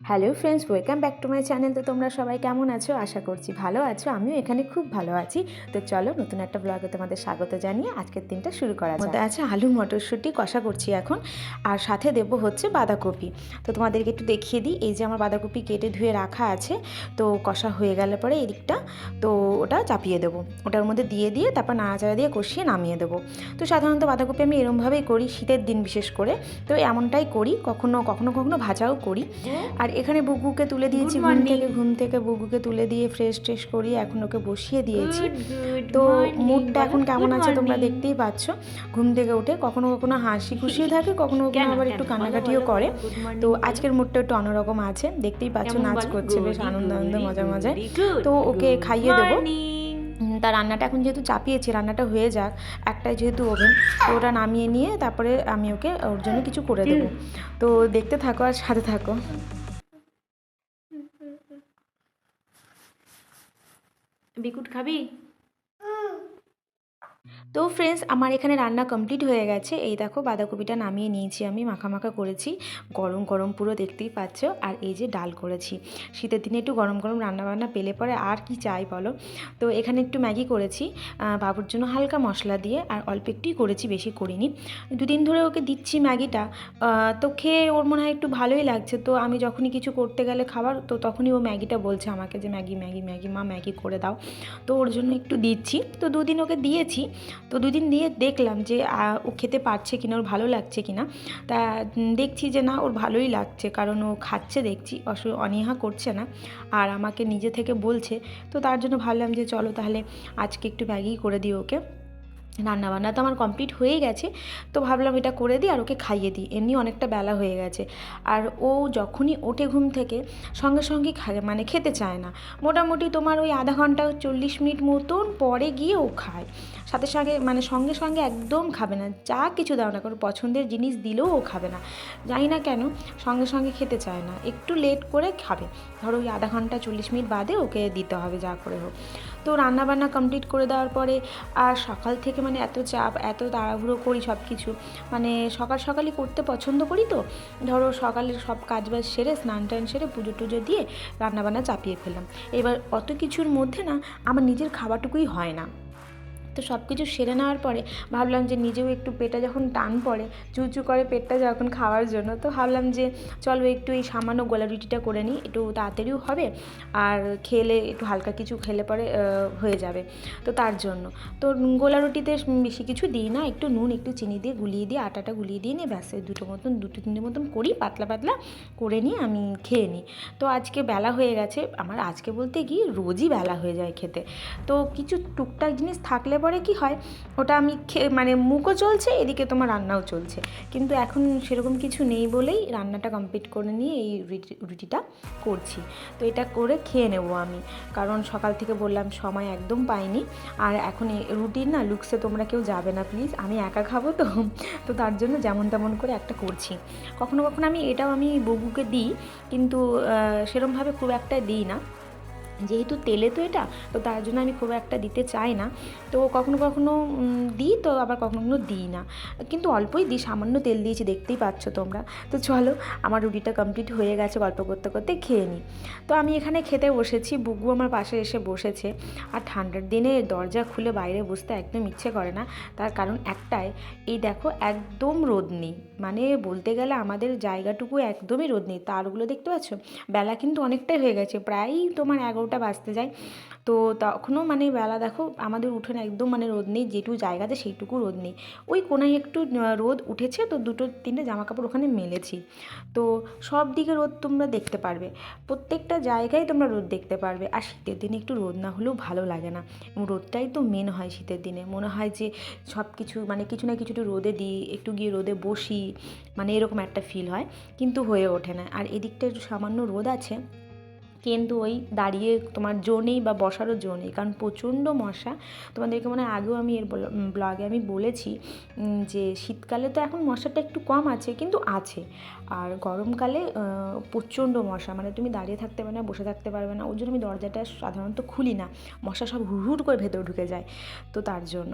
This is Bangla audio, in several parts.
Hello friends, welcome back to my channel. তো তোমরা সবাই কেমন আছো? আশা করছি ভালো আছো। আমিও এখানে খুব ভালো আছি। তো চলো নতুন একটা ব্লগে তোমাদের স্বাগত জানিয়ে আজকের দিনটা শুরু করা যাক। মধ্যে আছে আলু মটরশুঁটি কষা করছি এখন, আর সাথে দেবো হচ্ছে বাঁধাকপি। তো তোমাদেরকে একটু দেখিয়ে দিই, এই যে আমার বাঁধাকপি কেটে ধুয়ে রাখা আছে। তো কষা হয়ে গেলে পরে এই দিকটা তো ওটা চাপিয়ে দেবো, ওটার মধ্যে দিয়ে তারপর নাড়াচাড়া দিয়ে কষিয়ে নামিয়ে দেবো। তো সাধারণত বাঁধাকপি আমি এরমভাবেই করি, শীতের দিন বিশেষ করে। তো এমনটাই করি, কখনো কখনো কখনো ভাজাও করি। আর এখানে বুগুকে তুলে দিয়েছি ঘুম থেকে বুগুকে তুলে দিয়ে ফ্রেশ ট্রেশ করি, এখন ওকে বসিয়ে দিয়েছি। তো মুডটা এখন কেমন আছে তোমরা দেখতেই পাচ্ছ। ঘুম থেকে উঠে কখনো কখনো হাসি খুশিও থাকে, কখনো কখনো আবার একটু কান্নাকাটিও করে। তো আজকের মুডটা একটু অন্যরকম আছে, দেখতেই পাচ্ছ নাচ করছে বেশ আনন্দ মজায়। তো ওকে খাইয়ে দেবো। তার রান্নাটা এখন যেহেতু চাপিয়েছি, রান্নাটা হয়ে যাক, একটাই যেহেতু ওভেন, তো ওটা নামিয়ে নিয়ে তারপরে আমি ওকে ওর জন্য কিছু করে দেবো। তো দেখতে থাকো আর সাথে থাকো। বিকুট খাবি? তো ফ্রেন্ডস, আমার এখানে রান্না কমপ্লিট হয়ে গেছে। এই দেখো বাঁধাকপিটা নামিয়ে নিয়েছি, আমি মাখা করেছি, গরম গরম পুরো দেখতেই পাচ্ছ। আর এই যে ডাল করেছি, শীতের দিনে একটু গরম গরম রান্নাবান্না পেলে পরে আর কি চাই বলো। তো এখানে একটু ম্যাগি করেছি বাবুর জন্য হালকা মশলা দিয়ে, আর অল্প একটুই করেছি, বেশি করিনি। দুদিন ধরে ওকে দিচ্ছি ম্যাগিটা, তো খেয়ে ওর মনে হয় একটু ভালোই লাগছে। তো আমি যখনই কিছু করতে গেলে খাবার, তো তখনই ও ম্যাগিটা বলছে আমাকে যে ম্যাগি মা ম্যাগি করে দাও। তো ওর জন্য একটু দিচ্ছি। তো দুদিন ওকে দিয়েছি। তো দুদিন দিয়ে দেখলাম যে ও খেতে পারছে কিনা, ওর ভালো লাগছে কিনা। তা দেখছি যে না, ওর ভালোই লাগছে, কারণ ও খাচ্ছে দেখছি, অনীহা করছে না, আর আমাকে নিজে থেকে বলছে। তো তার জন্য ভাবলাম যে চলো তাহলে আজকে একটু ম্যাগি করে দিই ওকে। রান্নাবান্না তো আমার কমপ্লিট হয়েই গেছে, তো ভাবলাম এটা করে দিই আর ওকে খাইয়ে দিই, এমনি অনেকটা বেলা হয়ে গেছে। আর ও যখনই ওঠে ঘুম থেকে সঙ্গে সঙ্গে মানে খেতে চায় না। মোটামুটি তোমার ওই আধা ঘন্টা 40 মিনিট মতন পরে গিয়ে ও খায়। সাথে সঙ্গে মানে সঙ্গে সঙ্গে একদম খাবে না, যা কিছু দাও না, কোনো পছন্দের জিনিস দিলেও ও খাবে না। জানি না কেন সঙ্গে সঙ্গে খেতে চায় না, একটু লেট করে খাবে। ধরো ওই আধা ঘন্টা 40 মিনিট বাদে ওকে দিতে হবে যা করে হোক। তো রান্নাবান্না কমপ্লিট করে দেওয়ার পরে আর সকাল থেকে মানে এত চাপ, এত তাড়াহুড়ো করি সব কিছু, মানে সকালই করতে পছন্দ করি। তো ধরো সকালের সব কাজবাজ সেরে স্নান টান সেরে পুজো টুজো দিয়ে রান্নাবান্না চাপিয়ে ফেললাম। এবার অত কিছুর মধ্যে না আমার নিজের খাবারটুকুই হয় না। তো সব কিছু সেরে নেওয়ার পরে ভাবলাম যে নিজেও একটু পেটে যখন টান পড়ে, চুচু করে পেটটা যখন খাওয়ার জন্য, তো ভাবলাম যে চলো একটু এই সামান্য গোলা রুটিটা করে নিই, একটু তাড়াতাড়িও হবে, আর খেলে একটু হালকা কিছু খেলে পরে হয়ে যাবে। তো তার জন্য তো গোলা রুটিতে বেশি কিছু দিই না, একটু নুন একটু চিনি দিয়ে গুলিয়ে দিয়ে আটাটা গুলিয়ে দিয়ে নিয়ে ব্যাস দুটো তিনটে মতন করি, পাতলা করে নিয়ে আমি খেয়ে নিই। তো আজকে বেলা হয়ে গেছে আমার, আজকে বলতে কি রোজই বেলা হয়ে যায় খেতে। তো কিছু টুকটাক জিনিস থাকলে পরে কি হয়, ওটা আমি মানে মুখও চলছে, এদিকে তোমার রান্নাও চলছে। কিন্তু এখন সেরকম কিছু নেই বলেই রান্নাটা কমপ্লিট করে নিয়ে এই রুটিটা করছি। তো এটা করে খেয়ে নেবো আমি, কারণ সকাল থেকে বললাম সময় একদম পাইনি। আর এখন রুটির না লুকসে তোমরা কেউ যাবে না প্লিজ, আমি একা খাবো তো, তো তার জন্য যেমন তেমন করে একটা করছি। কখনো কখনো এটাও আমি বুবুকে দিই, কিন্তু সেরমভাবে খুব একটা দিই না, যেহেতু তেলে তো এটা, তো তার জন্য আমি খুব একটা দিতে চাই না। তো কখনো কখনো দিই, তো আবার কখনো কখনো দিই না, কিন্তু অল্পই দিই, সামান্য তেল দিয়েছি দেখতেই পাচ্ছ তোমরা। তো চলো আমার রুটিটা কমপ্লিট হয়ে গেছে, গল্প করতে করতে খেয়ে নিই। তো আমি এখানে খেতে বসেছি, বুগু আমার পাশে এসে বসেছে। আর ঠান্ডার দিনে দরজা খুলে বাইরে বসতে একদম ইচ্ছে করে না, তার কারণ একটাই, এই দেখো একদম রোদ নেই, মানে বলতে গেলে আমাদের জায়গাটুকু একদমই রোদ নেই। তারগুলো দেখতে পাচ্ছ, বেলা কিন্তু অনেকটাই হয়ে গেছে, প্রায়ই তোমার 11টা বাজতে যায়। তো তখনও মানে বেলা দেখো, আমাদের উঠোনে একদম মানে রোদ নেই, যেটুকু জায়গাতে সেইটুকু রোদ নেই। ওই কোনায় একটু রোদ উঠেছে, তো দুটো তিনটে জামা কাপড় ওখানে মেলেছি। তো সব দিকে রোদ তোমরা দেখতে পারবে, প্রত্যেকটা জায়গায় তোমরা রোদ দেখতে পারবে। আর শীতের দিনে একটু রোদ না হলেও ভালো লাগে না, এবং রোদটাই তো মেন হয় শীতের দিনে। মনে হয় যে সব কিছু মানে কিছু না কিছু একটু রোদে দিই, একটু গিয়ে রোদে বসি, মানে এরকম একটা ফিল হয়, কিন্তু হয়ে ওঠে না। আর এদিকটা একটু সামান্য রোদ আছে, কিন্তু ওই দাঁড়িয়ে তোমার জো নেই বা বসারও জো নেই, কারণ প্রচণ্ড মশা। তোমাদেরকে মনে হয় আগেও আমি এর ব্লগে আমি বলেছি যে শীতকালে তো এখন মশাটা একটু কম আছে, কিন্তু আছে। আর গরমকালে প্রচণ্ড মশা, মানে তুমি দাঁড়িয়ে থাকতে পারবে না, বসে থাকতে পারবে না। ওই জন্য আমি দরজাটা সাধারণত খুলি না, মশা সব হুড় করে ভেতরে ঢুকে যায়। তো তার জন্য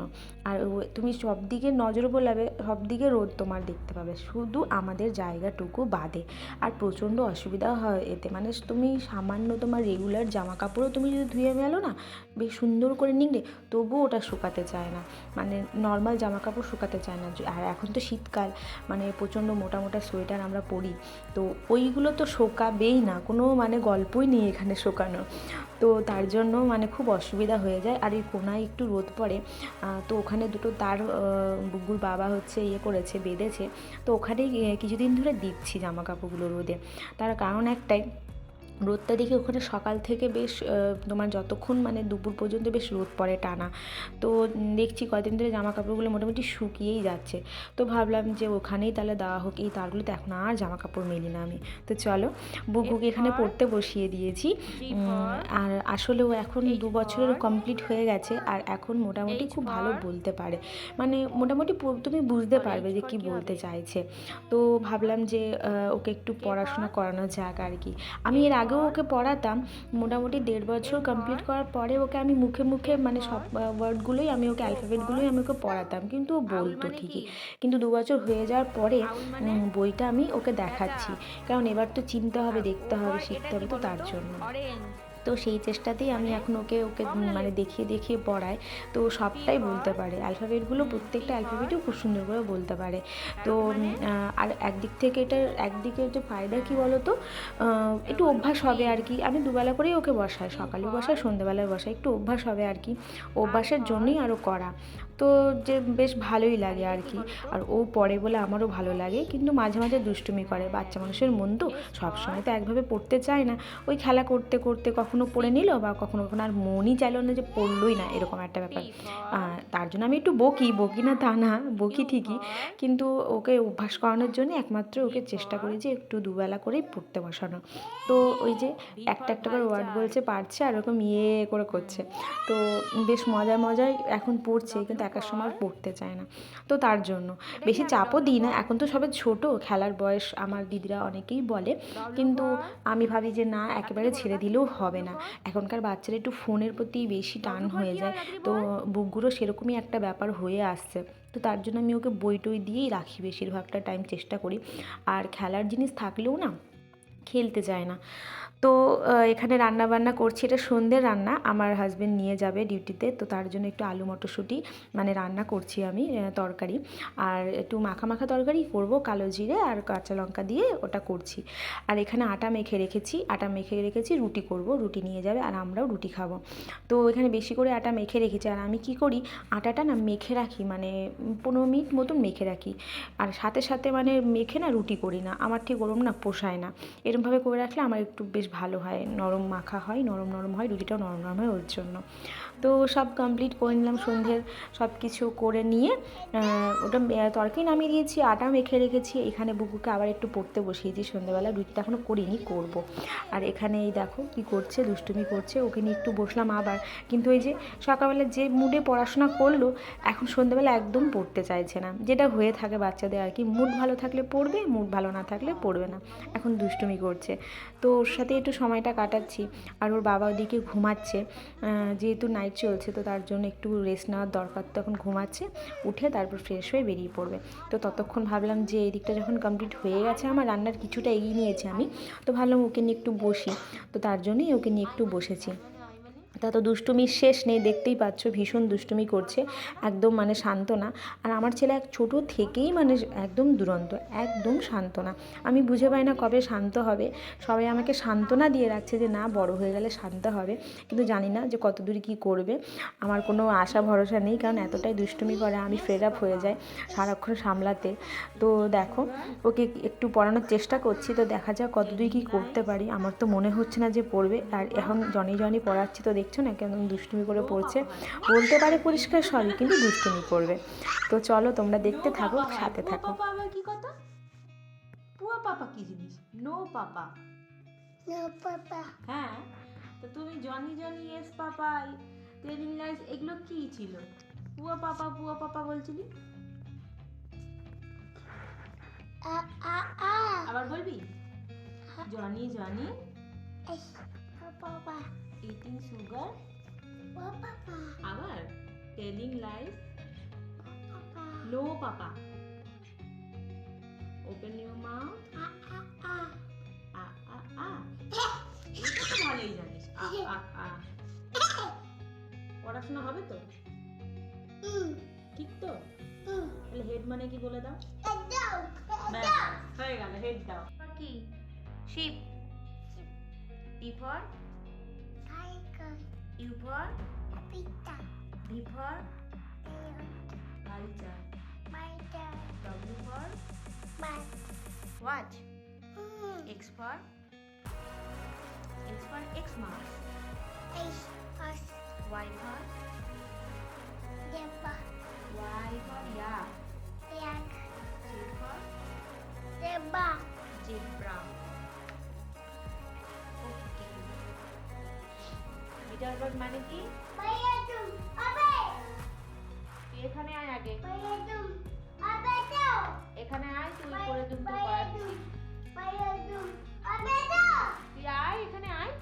আর তুমি সব দিকে নজর বোলাবে, সব দিকে রোদ তোমার দেখতে পাবে, শুধু আমাদের জায়গাটুকু বাদে। আর প্রচণ্ড অসুবিধা হয় এতে, মানে তুমি সামান্য তোমার রেগুলার জামা কাপড়ও তুমি যদি ধুয়ে মেলো না বেশ সুন্দর করে নিংড়ে, তবুও ওটা শুকাতে চায় না, মানে নর্মাল জামা কাপড় শুকাতে চায় না। আর এখন তো শীতকাল, মানে প্রচণ্ড মোটা মোটা সোয়েটার আমরা পরি, তো ওইগুলো তো শোকাবেই না, কোনো মানে গল্পই নেই এখানে শোকানো। তো তার জন্য মানে খুব অসুবিধা হয়ে যায়। আর এই কোনায় একটু রোদ পড়ে, তো ওখানে দুটো তার বুগুর বাবা হচ্ছে করেছে, বেঁধেছে। তো ওখানেই কিছুদিন ধরে দিচ্ছি জামা কাপড়গুলো রোদে। তার কারণ একটাই, রোদটা দেখি ওখানে সকাল থেকে বেশ তোমার যতক্ষণ মানে দুপুর পর্যন্ত বেশ রোদ পড়ে টানা। তো দেখছি কদিন ধরে জামা কাপড়গুলো মোটামুটি শুকিয়েই যাচ্ছে। তো ভাবলাম যে ওখানেই তাহলে দেওয়া হোক, এই তারগুলোতে এখন আর জামা কাপড় মেলি না আমি। তো চলো, বুকুকে এখানে পড়তে বসিয়ে দিয়েছি। আর আসলেও এখন 2 বছরেরও কমপ্লিট হয়ে গেছে, আর এখন মোটামুটি খুব ভালো বলতে পারে, মানে মোটামুটি তুমি বুঝতে পারবে যে কি বলতে চাইছে। তো ভাবলাম যে ওকে একটু পড়াশোনা করানো যাক আর কি। আমি এর আগেও ওকে পড়াতাম, মোটামুটি 1.5 বছর কমপ্লিট করার পরে ওকে আমি মুখে মুখে মানে সব ওয়ার্ডগুলোই আমি ওকে, অ্যালফাবেটগুলোই আমি ওকে পড়াতাম, কিন্তু ও বলতো ঠিকই। কিন্তু 2 বছর হয়ে যাওয়ার পরে বইটা আমি ওকে দেখাচ্ছি, কারণ এবার তো চিনতে হবে, দেখতে হবে, শিখতে হবে, তো তার জন্য। তো সেই চেষ্টাতেই আমি এখন ওকে মানে দেখিয়ে দেখিয়ে পড়াই। তো সবটাই বলতে পারে, অ্যালফাবেটগুলো প্রত্যেকটা অ্যালফাবেটই খুব সুন্দর করে বলতে পারে। তো আর একদিক থেকে এটার একদিকে যে ফায়দা কী বলো তো, একটু অভ্যাস হবে আর কি। আমি দুবেলা করেই ওকে বসাই, সকালেও বসাই, সন্ধ্যেবেলায় বসাই, একটু অভ্যাস হবে আর কি, অভ্যাসের জন্যই আরও করা। তো যে বেশ ভালোই লাগে আর কি। আর ও পড়ে বলে আমারও ভালো লাগে, কিন্তু মাঝে মাঝে দুষ্টুমি করে, বাচ্চা মানুষের মন তো সবসময় তো একভাবে পড়তে চায় না। ওই খেলা করতে করতে কখনো পড়ে নিল, বা কখনো কখনো আর মনই চাইলো না যে পড়লই না, এরকম একটা ব্যাপার। তার জন্য আমি একটু বকি না তা না, বকি ঠিকই, কিন্তু ওকে অভ্যাস করানোর জন্য একমাত্র ওকে চেষ্টা করি যে একটু দুবেলা করেই পড়তে বসানো। তো ওই যে একটা একটা করে ওয়ার্ড বলছে, পারছে, আর ওরকম করে করছে। তো বেশ মজায় এখন পড়ছে, কিন্তু একার সময় আর পড়তে চায় না। তো তার জন্য বেশি চাপও দিই না, এখন তো সবে ছোট, খেলার বয়স, আমার দিদিরা অনেকেই বলে, কিন্তু আমি ভাবি যে না, একেবারে ছেড়ে দিলেও হবে না। এখনকার বাচ্চারা একটু ফোনের প্রতি বেশি টান হয়ে যায়, তো বুকগুলো সেরকমই একটা ব্যাপার হয়ে আসছে। তো তার জন্য আমি ওকে বই টই দিয়েই রাখি বেশিরভাগটা টাইম, চেষ্টা করি। আর খেলার জিনিস থাকলেও না খেলতে চায় না। তো এখানে রান্না বান্না করছি, এটা সন্ধ্যের রান্না, আমার হাজবেন্ড নিয়ে যাবে ডিউটিতে, তো তার জন্য একটু আলু মটরশুঁটি মানে রান্না করছি আমি, তরকারি। আর একটু মাখা মাখা তরকারি করব, কালো জিরে আর কাঁচা লঙ্কা দিয়ে ওটা করছি। আর এখানে আটা মেখে রেখেছি, রুটি করব, রুটি নিয়ে যাবে আর আমরাও রুটি খাবো। তো এখানে বেশি করে আটা মেখে রেখেছি। আর আমি কি করি, আটাটা না মেখে রাখি, মানে 15 মিনিট মতন মেখে রাখি, আর সাথে সাথে মানে মেখে না রুটি করি না, আমার ঠিক ওরম না পোষায় না। এরমভাবে করে রাখলে আমার একটু বেশ ভালো হয়, নরম মাখা হয়, নরম নরম হয়, রুটিটাও নরম নরম হয়, ওর জন্য। তো সব কমপ্লিট করে নিলাম, সন্ধ্যের সব কিছু করে নিয়ে ওটা তরকারি নামিয়ে দিয়েছি, আটা মেখে রেখেছি। এখানে বুকুকে আবার একটু পড়তে বসিয়েছি সন্ধ্যেবেলা, রুটিটা এখনও করিনি, করব। আর এখানে এই দেখো কি করছে, দুষ্টুমি করছে, ওকে নিয়ে একটু বসলাম আবার। কিন্তু ওই যে সকালবেলা যে মুডে পড়াশোনা করলো, এখন সন্ধ্যেবেলা একদম পড়তে চাইছে না, যেটা হয়ে থাকে বাচ্চাদের আর কি, মুড ভালো থাকলে পড়বে, মুড ভালো না থাকলে পড়বে না। এখন দুষ্টুমি করছে, তো ওর সাথে একটু সময়টা কাটাচ্ছি। আর ওর বাবা ওদিকে ঘুমাচ্ছে, যেহেতু নাইট চলছে, তো তার জন্য একটু রেস্ট নেওয়ার দরকার, তো এখন ঘুমাচ্ছে, উঠে তারপর ফ্রেশ হয়ে বেরিয়ে পড়বে। তো ততক্ষণ ভাবলাম যে এই দিকটা যখন কমপ্লিট হয়ে গেছে, আমার রান্নার কিছুটা এগিয়ে নিয়েছি আমি, তো ভাবলাম ওকে নিয়ে একটু বসি, তো তার জন্যই ওকে নিয়ে একটু বসেছি। তা তো দুষ্টুমির শেষ নেই, দেখতেই পাচ্ছ ভীষণ দুষ্টুমি করছে, একদম মানে শান্ত না। আর আমার ছেলে ছোটো থেকেই মানে একদম দুরন্ত, একদম শান্ত না। আমি বুঝে পাই না কবে শান্ত হবে। সবাই আমাকে সান্ত্বনা দিয়ে রাখছে যে না, বড় হয়ে গেলে শান্ত হবে, কিন্তু জানি না যে কত দূর কী করবে। আমার কোনো আশা ভরসা নেই, কারণ এতটাই দুষ্টুমি করে, আমি ফেড আপ হয়ে যাই সারাক্ষণ সামলাতে। তো দেখো, ওকে একটু পড়ানোর চেষ্টা করছি, তো দেখা যাক কত দূর কী করতে পারি। আমার তো মনে হচ্ছে না যে পড়বে, আর এখন জনি পড়াচ্ছি, তো দেখছো না কেমন দুষ্টুমি করে পড়ছে, বলতে পারে পরিষ্কার সবই, কিন্তু দুষ্টুমি করবে। তো চলো তোমরা দেখতে থাকো, সাথে থাকো। কি কথা? পুয়া পাপা কি জিনিস? No papa. No, Papa. হ্যাঁ, তো তুমি Johny Johny yes papa telling lies এগুলো কি ছিল? পুয়া পাপা বলছিলি, আবার বলবি Johny Johny Yes, Papa. Eating sugar, Papa. আবার telling lies, Papa. No papa, open your mouth, ah ah ah, এটা তো ভালোই জানিস, আ আ আ। পড়াশোনা হবে তো ঠিক তো? তাহলে হেড মানে কি বলে দাও? ব্যাস, হয়ে গেল, হেড দাও। কি? Ship. T for Tiger. U for Pita. V for Lion. Vulture, Spider. W for Bat. Watch, X for X marks, Ace. Horse. Y for Zebra. yak, Yak. Z for Zebra. Zebra. Okay, bitter bird মানে কি? Bayadum. Abe. তুই এখানে আয় আগে, Bayadum. Abe daw. এখানে আয়, তুই করে দুটো করাচ্ছি। Bayadum. Abe daw. তুই আয়, এখানে আয়।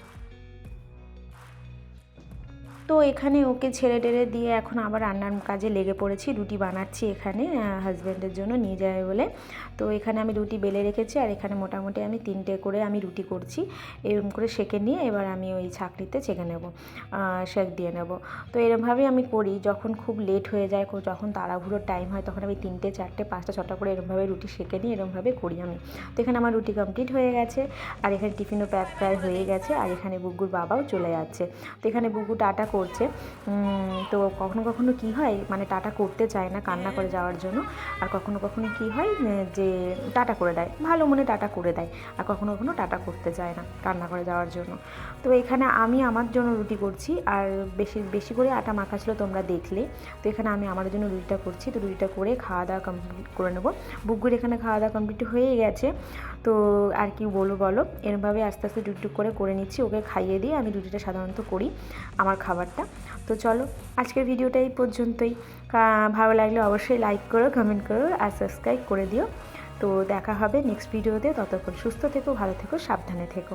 তো এখানে ওকে ছেড়ে টেড়ে দিয়ে এখন আবার রান্নার কাজে লেগে পড়েছি। রুটি বানাচ্ছি এখানে হাজব্যান্ডের জন্য নিয়ে যাবে বলে। তো এখানে আমি রুটি বেলে রেখেছি আর এখানে মোটামুটি আমি 3টে করে আমি রুটি করছি। এরকম করে সেঁকে নিয়ে এবার আমি ওই ছাঁকনিতে ছেঁকে নেব, সেঁক দিয়ে নেব। তো এরমভাবেই আমি করি যখন খুব লেট হয়ে যায়, যখন তাড়াহুড়োর টাইম হয়, তখন আমি 3টে 4টে 5টা 6টা করে এরমভাবে রুটি সেঁকে নিই, এরমভাবে করি আমি। তো এখানে আমার রুটি কমপ্লিট হয়ে গেছে আর এখানে টিফিনও প্যাক প্রায় হয়ে গেছে আর এখানে বুগুর বাবাও চলে যাচ্ছে। তো এখানে বুগু টাটা করছে। তো কখনো কখনো কি হয়, মানে টাটা করতে চায় না, কান্না করে যাওয়ার জন্য। আর কখনো কখনো কি হয় যে টাটা করে দেয়, ভালো মনে টাটা করে দেয়। আর কখনো কখনো টাটা করতে চায় না, কান্না করে যাওয়ার জন্য। তো এখানে আমি আমার জন্য রুটি করছি আর বেশি বেশি করে আটা মাখা ছিল, তোমরা দেখলে। তো এখানে আমি আমার জন্য রুটিটা করছি। তো রুটিটা করে খাওয়া দাওয়া কমপ্লিট করে নেবো। বুগুর এখানে খাওয়া দাওয়া কমপ্লিট হয়ে গেছে। তো আর কি বলো এরমভাবে আস্তে আস্তে টুকটুক করে নিচ্ছি। ওকে খাইয়ে দিয়ে আমি রুটিটা সাধারণত করি আমার খাবারটা। তো চলো, আজকের ভিডিওটা এই পর্যন্তই। ভালো লাগলে অবশ্যই লাইক করো, কমেন্ট করো আর সাবস্ক্রাইব করে দিও। তো দেখা হবে নেক্সট ভিডিওতে। ততক্ষণ সুস্থ থেকো, ভালো থেকো, সাবধানে থেকো।